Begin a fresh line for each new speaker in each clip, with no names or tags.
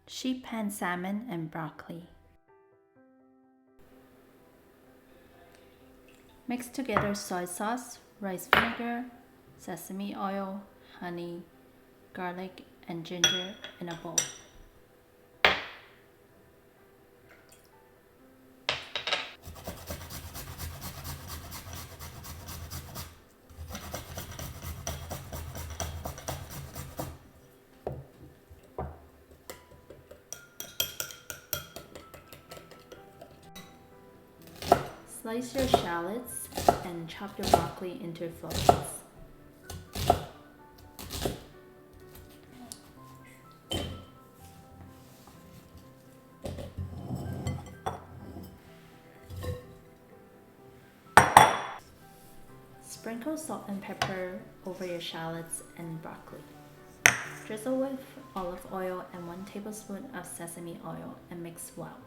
Sheet pan salmon and broccoli. Mix together soy sauce, rice vinegar, sesame oil, honey, garlic, and ginger in a bowl. Slice your shallots and chop your broccoli into florets. Sprinkle salt and pepper over your shallots and broccoli. Drizzle with olive oil and 1 tablespoon of sesame oil and mix well.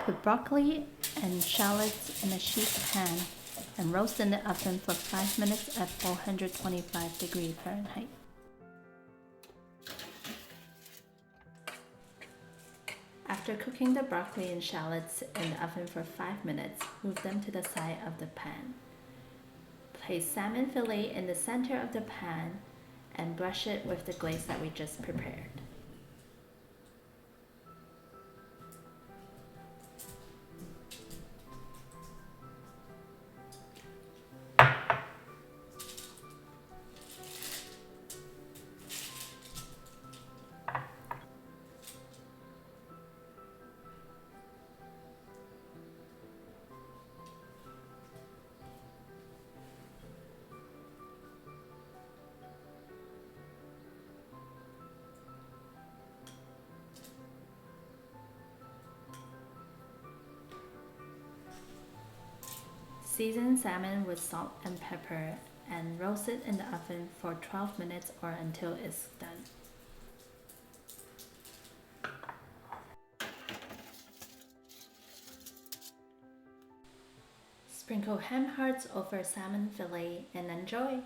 Put broccoli and shallots in a sheet pan and roast in the oven for 5 minutes at 425 degrees Fahrenheit. After cooking the broccoli and shallots in the oven for 5 minutes, move them to the side of the pan. Place salmon fillet in the center of the pan and brush it with the glaze that we just prepared. Season salmon with salt and pepper and roast it in the oven for 12 minutes or until it's done. Sprinkle hemp hearts over salmon fillet and enjoy!